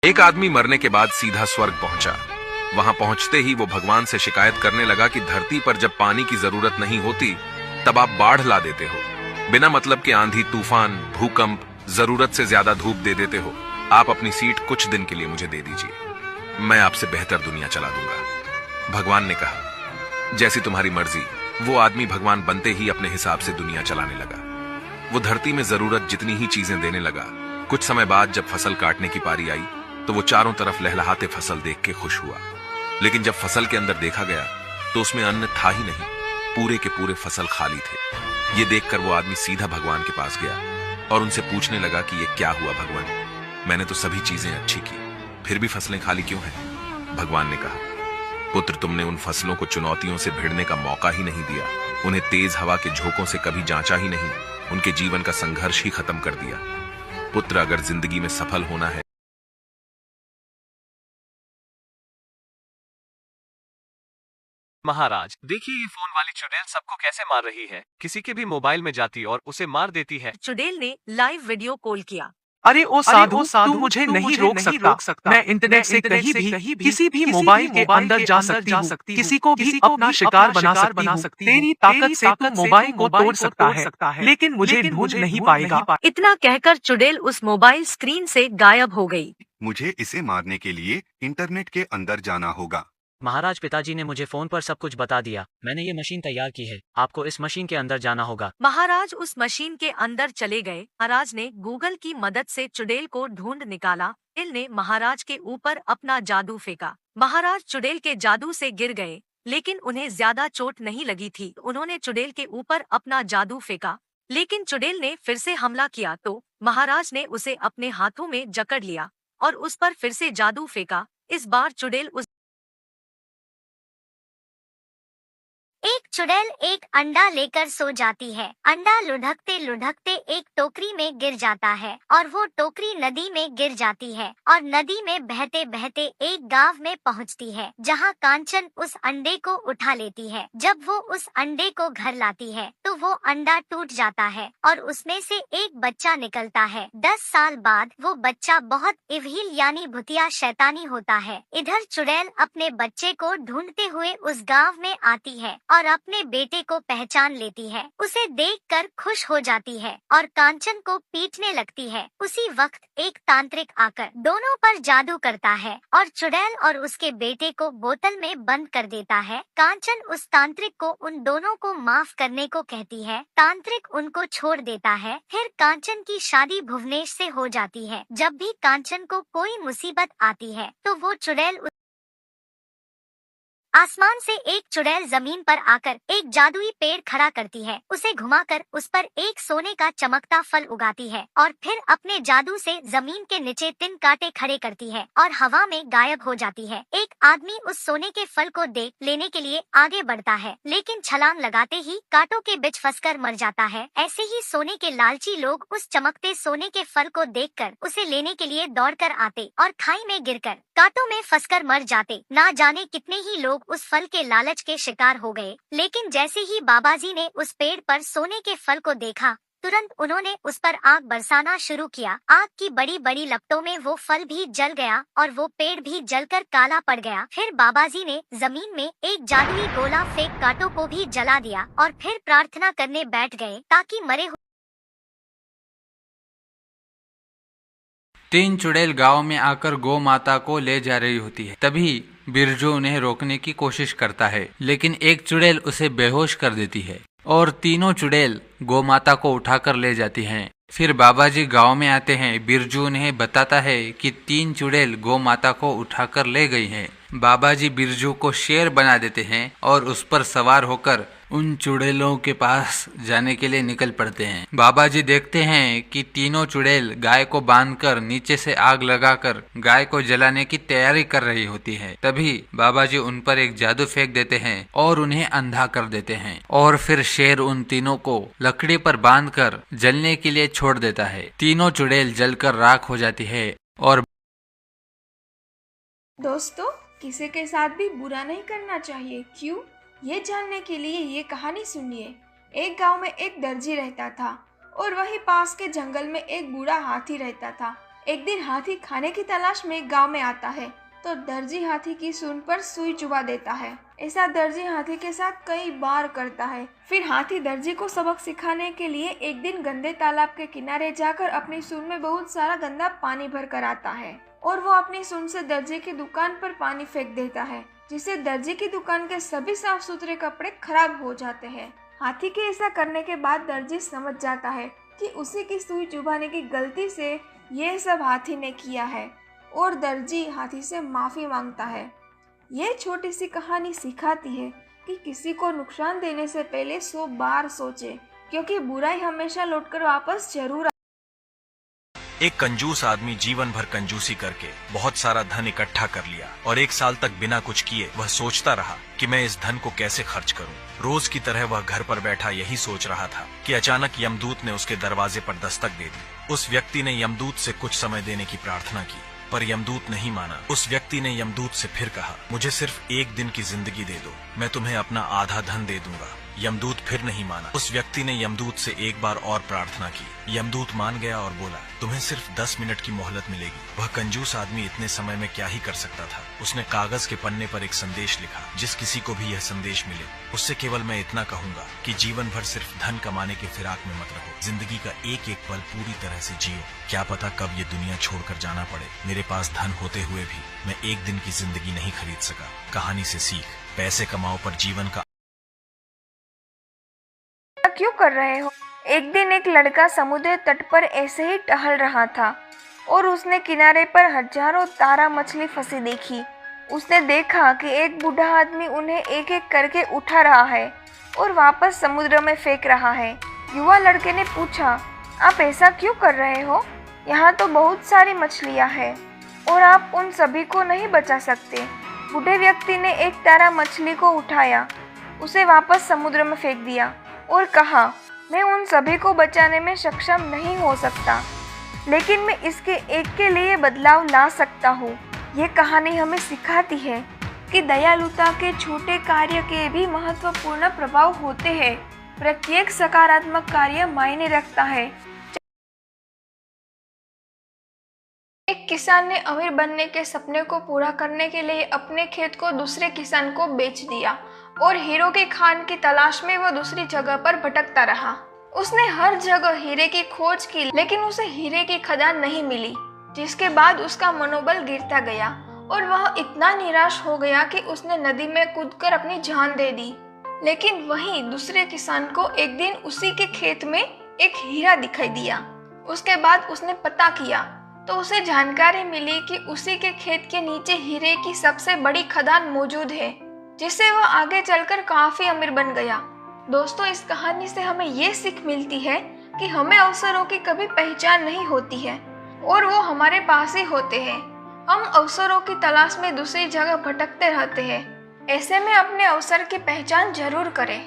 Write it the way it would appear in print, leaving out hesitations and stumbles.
एक आदमी मरने के बाद सीधा स्वर्ग पहुंचा। वहां पहुंचते ही वो भगवान से शिकायत करने लगा कि धरती पर जब पानी की जरूरत नहीं होती तब आप बाढ़ ला देते हो। बिना मतलब के आंधी तूफान भूकंप, जरूरत से ज्यादा धूप दे देते हो। आप अपनी सीट कुछ दिन के लिए मुझे दे दीजिए, मैं आपसे बेहतर दुनिया चला दूंगा। भगवान ने कहा, जैसी तुम्हारी मर्जी। वो आदमी भगवान बनते ही अपने हिसाब से दुनिया चलाने लगा। वो धरती में जरूरत जितनी ही चीजें देने लगा। कुछ समय बाद जब फसल काटने की पारी आई तो वो चारों तरफ लहलहाते फसल देख के खुश हुआ। लेकिन जब फसल के अंदर देखा गया तो उसमें अन्न था ही नहीं। पूरे के पूरे फसल खाली थे। ये देखकर वो आदमी सीधा भगवान के पास गया और उनसे पूछने लगा कि ये क्या हुआ भगवान, मैंने तो सभी चीजें अच्छी की, फिर भी फसलें खाली क्यों हैं? भगवान ने कहा, पुत्र, तुमने उन फसलों को चुनौतियों से भिड़ने का मौका ही नहीं दिया। उन्हें तेज हवा के झोंकों से कभी जांचा ही नहीं। उनके जीवन का संघर्ष ही खत्म कर दिया। पुत्र, अगर जिंदगी में सफल होना है। महाराज, देखिए ये फोन वाली चुड़ैल सबको कैसे मार रही है। किसी के भी मोबाइल में जाती और उसे मार देती है। चुड़ैल ने लाइव वीडियो कॉल किया। अरे ओ साधु, तू मुझे नहीं रोक सकता। मैं इंटरनेट से कहीं भी किसी भी मोबाइल के अंदर जा सकती हूँ। किसी को भी अपना शिकार बना सकती हूँ। तेरी ताकत से तू मोबाइल को तोड़ सकता है, लेकिन मुझे ढूंढ नहीं पाएगा। इतना कहकर चुड़ैल उस मोबाइल स्क्रीन से गायब हो गई। मुझे इसे मारने के लिए इंटरनेट के अंदर जाना होगा। महाराज, पिताजी ने मुझे फोन पर सब कुछ बता दिया। मैंने ये मशीन तैयार की है, आपको इस मशीन के अंदर जाना होगा। महाराज उस मशीन के अंदर चले गए। महाराज ने गूगल की मदद से चुड़ैल को ढूंढ निकाला। चुड़ैल ने महाराज के ऊपर अपना जादू फेंका। महाराज चुड़ैल के जादू से गिर गए, लेकिन उन्हें ज्यादा चोट नहीं लगी थी। उन्होंने चुड़ैल के ऊपर अपना जादू फेंका, लेकिन चुड़ैल ने फिर से हमला किया तो महाराज ने उसे अपने हाथों में जकड़ लिया और उस पर फिर से जादू फेंका। इस बार चुड़ैल उस एक चुड़ैल एक अंडा लेकर सो जाती है। अंडा लुढ़कते लुढ़कते एक टोकरी में गिर जाता है और वो टोकरी नदी में गिर जाती है और नदी में बहते बहते एक गांव में पहुंचती है, जहां कांचन उस अंडे को उठा लेती है। जब वो उस अंडे को घर लाती है तो वो अंडा टूट जाता है और उसमें से एक बच्चा निकलता है। 10 साल बाद वो बच्चा बहुत इविल यानी भुतिया शैतानी होता है। इधर चुड़ैल अपने बच्चे को ढूंढते हुए उस गांव में आती है और अपने बेटे को पहचान लेती है। उसे देखकर खुश हो जाती है और कांचन को पीटने लगती है। उसी वक्त एक तांत्रिक आकर दोनों पर जादू करता है और चुड़ैल और उसके बेटे को बोतल में बंद कर देता है। कांचन उस तांत्रिक को उन दोनों को माफ करने को कहती है। तांत्रिक उनको छोड़ देता है। फिर कांचन की शादी भुवनेश से हो जाती है। जब भी कांचन को कोई मुसीबत आती है तो वो चुड़ैल आसमान से एक चुड़ैल जमीन पर आकर एक जादुई पेड़ खड़ा करती है। उसे घुमाकर उस पर एक सोने का चमकता फल उगाती है और फिर अपने जादू से जमीन के नीचे 3 कांटे खड़े करती है और हवा में गायब हो जाती है। एक आदमी उस सोने के फल को देख लेने के लिए आगे बढ़ता है, लेकिन छलांग लगाते ही कांटों के बीच फंसकर मर जाता है। ऐसे ही सोने के लालची लोग उस चमकते सोने के फल को देखकर उसे लेने के लिए दौड़कर आते और खाई में गिरकर कांटों में फंसकर मर जाते। ना जाने कितने ही लोग उस फल के लालच के शिकार हो गए। लेकिन जैसे ही बाबाजी ने उस पेड़ पर सोने के फल को देखा, तुरंत उन्होंने उस पर आग बरसाना शुरू किया। आग की बड़ी बड़ी लपटों में वो फल भी जल गया और वो पेड़ भी जलकर काला पड़ गया। फिर बाबाजी ने जमीन में एक जादुई गोला फेंक कांटों को भी जला दिया और फिर प्रार्थना करने बैठ गए ताकि मरे 3 चुड़ैल गांव में आकर गौ माता को ले जा रही होती है। तभी बिरजू उन्हें रोकने की कोशिश करता है, लेकिन एक चुड़ैल उसे बेहोश कर देती है और तीनों चुड़ैल गौ माता को उठाकर ले जाती हैं। फिर बाबाजी गांव में आते हैं। बिरजू उन्हें बताता है कि 3 चुड़ैल गौ माता को उठाकर ले गई हैं। बाबाजी बिरजू को शेर बना देते हैं और उस पर सवार होकर उन चुड़ैलों के पास जाने के लिए निकल पड़ते हैं। बाबाजी देखते हैं कि तीनों चुड़ैल गाय को बांधकर नीचे से आग लगाकर गाय को जलाने की तैयारी कर रही होती है। तभी बाबाजी उन पर एक जादू फेंक देते हैं और उन्हें अंधा कर देते हैं और फिर शेर उन तीनों को लकड़ी पर बांधकर जलने के लिए छोड़ देता है। तीनों चुड़ैल जलकर राख हो जाती है और दोस्तों, किसी के साथ भी बुरा नहीं करना चाहिए। क्यों? ये जानने के लिए ये कहानी सुनिए। एक गांव में एक दर्जी रहता था और वहीं पास के जंगल में एक बूढ़ा हाथी रहता था। एक दिन हाथी खाने की तलाश में गांव में आता है तो दर्जी हाथी की सूंड पर सुई चुभा देता है। ऐसा दर्जी हाथी के साथ कई बार करता है। फिर हाथी दर्जी को सबक सिखाने के लिए एक दिन गंदे तालाब के किनारे जाकर अपनी सूंड में बहुत सारा गंदा पानी भर कर आता है और वो अपनी सूंड से दर्जी की दुकान पर पानी फेंक देता है, जिससे दर्जी की दुकान के सभी साफ सुथरे कपड़े खराब हो जाते हैं। हाथी के ऐसा करने के बाद दर्जी समझ जाता है कि उसी की सुई चुभाने की गलती से ये सब हाथी ने किया है और दर्जी हाथी से माफी मांगता है। ये छोटी सी कहानी सिखाती है कि किसी को नुकसान देने से पहले 100 बार सोचे, क्योंकि बुराई हमेशा लौटकर वापस जरूर। एक कंजूस आदमी जीवन भर कंजूसी करके बहुत सारा धन इकट्ठा कर लिया और 1 साल तक बिना कुछ किए वह सोचता रहा कि मैं इस धन को कैसे खर्च करूं। रोज की तरह वह घर पर बैठा यही सोच रहा था कि अचानक यमदूत ने उसके दरवाजे पर दस्तक दे दी। उस व्यक्ति ने यमदूत से कुछ समय देने की प्रार्थना की, पर यमदूत नहीं माना। उस व्यक्ति ने यमदूत से फिर कहा, मुझे सिर्फ 1 दिन की जिंदगी दे दो, मैं तुम्हें अपना आधा धन दे दूंगा। यमदूत फिर नहीं माना। उस व्यक्ति ने यमदूत से एक बार और प्रार्थना की। यमदूत मान गया और बोला, तुम्हें सिर्फ 10 मिनट की मोहलत मिलेगी। वह कंजूस आदमी इतने समय में क्या ही कर सकता था। उसने कागज के पन्ने पर एक संदेश लिखा, जिस किसी को भी यह संदेश मिले उससे केवल मैं इतना कहूंगा कि जीवन भर सिर्फ धन कमाने के फिराक में मत रहो। जिंदगी का एक एक पल पूरी तरह से जियो। क्या पता कब ये दुनिया छोड़कर जाना पड़े। मेरे पास धन होते हुए भी मैं 1 दिन की जिंदगी नहीं खरीद सका। कहानी से सीख, पैसे कमाओ पर जीवन का क्यों कर रहे हो? एक दिन एक लड़का समुद्र तट पर ऐसे ही टहल रहा था और उसने किनारे पर हजारों तारा मछली फंसी देखी। उसने देखा कि एक बूढ़ा आदमी उन्हें एक एक करके उठा रहा है और वापस समुद्र में फेंक रहा है। युवा लड़के ने पूछा, आप ऐसा क्यों कर रहे हो? यहाँ तो बहुत सारी मछलियाँ हैं और आप उन सभी को नहीं बचा सकते। बूढ़े व्यक्ति ने एक तारा मछली को उठाया, उसे वापस समुद्र में फेंक दिया और कहा, मैं उन सभी को बचाने में सक्षम नहीं हो सकता, लेकिन मैं इसके एक के लिए बदलाव ला सकता हूँ। ये कहानी हमें सिखाती है कि दयालुता के छोटे कार्य के भी महत्वपूर्ण प्रभाव होते हैं। प्रत्येक सकारात्मक कार्य मायने रखता है। एक किसान ने अमीर बनने के सपने को पूरा करने के लिए अपने खेत को दूसरे किसान को बेच दिया और हीरो की खान की तलाश में वो दूसरी जगह पर भटकता रहा। उसने हर जगह हीरे की खोज की, लेकिन उसे हीरे की खदान नहीं मिली, जिसके बाद उसका मनोबल गिरता गया और वह इतना निराश हो गया कि उसने नदी में कूदकर अपनी जान दे दी। लेकिन वहीं दूसरे किसान को एक दिन उसी के खेत में एक हीरा दिखाई दिया। उसके बाद उसने पता किया तो उसे जानकारी मिली कि उसी के खेत के नीचे हीरे की सबसे बड़ी खदान मौजूद है, जिससे वह आगे चलकर काफी अमीर बन गया। दोस्तों, इस कहानी से हमें ये सीख मिलती है कि हमें अवसरों की कभी पहचान नहीं होती है और वो हमारे पास ही होते हैं। हम अवसरों की तलाश में दूसरी जगह भटकते रहते हैं। ऐसे में अपने अवसर की पहचान जरूर करें।